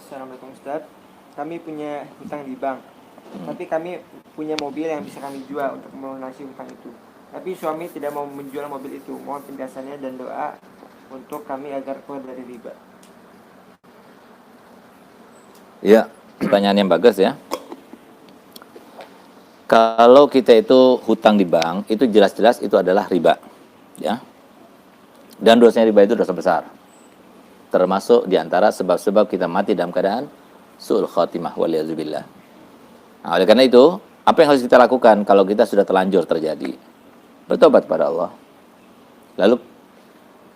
Assalamualaikum Ustaz. Kami punya hutang di bank, tapi kami punya mobil yang bisa kami jual untuk melunasi hutang itu. Tapi suami tidak mau menjual mobil itu. Mohon penjelasannya dan doa untuk kami agar keluar dari riba. Ya, pertanyaan yang bagus ya. Kalau kita itu hutang di bank, itu jelas-jelas itu adalah riba, ya. Dan dosanya riba itu dosa besar. Termasuk diantara sebab-sebab kita mati dalam keadaan su'ul khotimah waliyazubillah. Nah, oleh karena itu, apa yang harus kita lakukan kalau kita sudah terlanjur terjadi? Bertobat kepada Allah. Lalu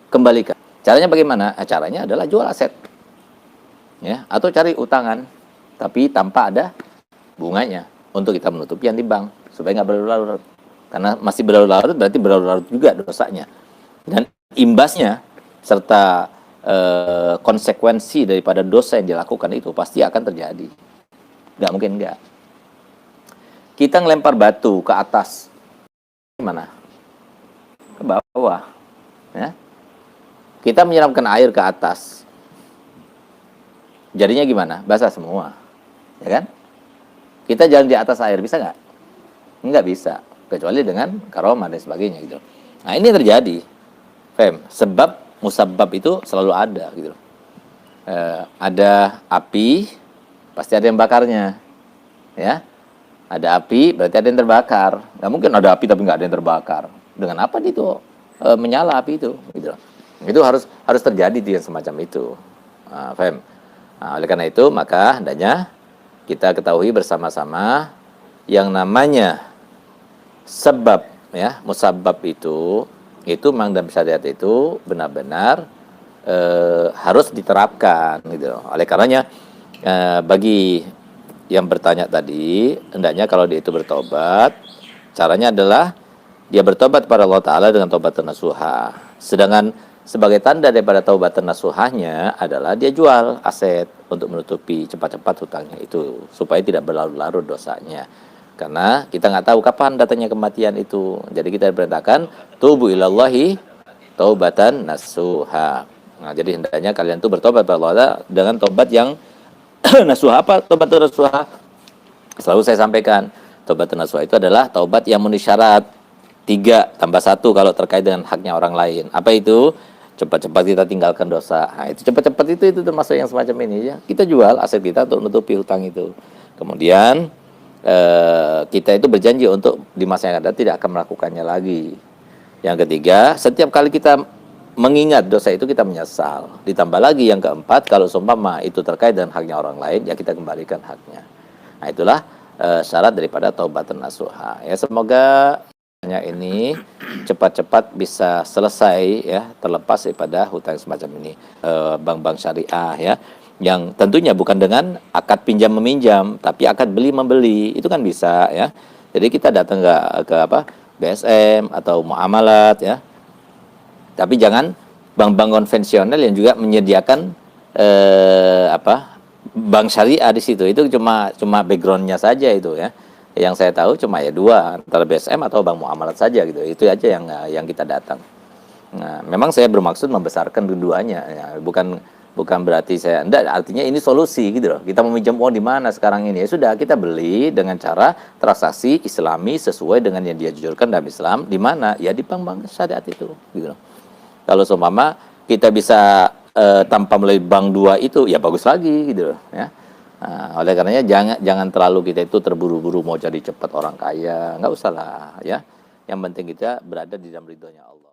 kembalikan. Caranya bagaimana? Caranya adalah jual aset. Ya, atau cari utangan tapi tanpa ada bunganya untuk kita menutupi yang di bank supaya nggak berlarut-larut. Karena masih berlarut-larut berarti berlarut-larut juga dosanya. Dan imbasnya serta konsekuensi daripada dosa yang dilakukan itu pasti akan terjadi. Nggak mungkin nggak. Kita ngelempar batu ke atas, gimana? Ke bawah. Ya. Kita menyiramkan air ke atas, jadinya gimana? Basah semua, ya kan? Kita jalan di atas air, bisa nggak? Nggak bisa, kecuali dengan karomah dan sebagainya gitu. Nah ini terjadi, Fem. Sebab musabab itu selalu ada gitu. Ada api, pasti ada yang bakarnya, ya. Ada api, berarti ada yang terbakar. Nggak mungkin ada api tapi nggak ada yang terbakar. Dengan apa itu menyala api itu? Gitu. Itu harus terjadi di semacam itu, Fem. Nah, oleh karena itu maka hendaknya kita ketahui bersama-sama yang namanya sebab, ya, musabab itu memang dalam syariat itu benar-benar harus diterapkan gitu. Oleh karenanya bagi yang bertanya tadi, hendaknya kalau dia itu bertobat, caranya adalah dia bertobat kepada Allah Ta'ala dengan taubat nasuha. Sedangkan sebagai tanda daripada taubat nasuhanya adalah dia jual aset untuk menutupi cepat-cepat hutangnya itu supaya tidak berlarut-larut dosanya. Karena kita nggak tahu kapan datangnya kematian itu. Jadi kita diperintahkan tubu ilallahi taubatan nasuha. Nah, jadi hendaknya kalian tuh bertobat kepada Allah dengan tobat yang nasuha. Apa tobat nasuha? Selalu saya sampaikan, tobat nasuha itu adalah taubat yang memenuhi syarat 3 tambah 1 kalau terkait dengan haknya orang lain. Apa itu? Cepat-cepat kita tinggalkan dosa. Nah, itu cepat-cepat itu termasuk yang semacam ini ya. Kita jual aset kita untuk menutupi hutang itu. Kemudian kita itu berjanji untuk di masa yang akan datang tidak akan melakukannya lagi. Yang ketiga, setiap kali kita mengingat dosa itu kita menyesal. Ditambah lagi yang keempat, kalau seumpama itu terkait dengan haknya orang lain, ya kita kembalikan haknya. Nah, itulah syarat daripada taubat nasuha. Ya, semoga ini cepat-cepat bisa selesai ya, terlepas daripada hutang semacam ini. Bank-bank syariah ya, yang tentunya bukan dengan akad pinjam meminjam, tapi akad beli membeli, itu kan bisa ya. Jadi kita datang ke BSM atau muamalat ya. Tapi jangan bank-bank konvensional yang juga menyediakan bank syariah di situ. Itu cuma backgroundnya saja itu ya. Yang saya tahu cuma ya 2, antara BSM atau bank muamalat saja gitu. Itu aja yang kita datang. Nah, memang saya bermaksud membesarkan keduanya ya. Bukan berarti saya enggak, artinya ini solusi gitu loh. Kita meminjam uang di mana sekarang ini? Ya sudah, kita beli dengan cara transaksi Islami sesuai dengan yang dianjurkan dalam Islam. Di mana? Ya di bank-bank syariat itu gitu loh. Kalau seumpama kita bisa tanpa melalui bank 2 itu ya bagus lagi gitu loh ya. Nah, oleh karenanya jangan terlalu kita itu terburu-buru mau jadi cepat orang kaya, nggak usah lah ya. Yang penting kita berada di dalam ridhonya Allah.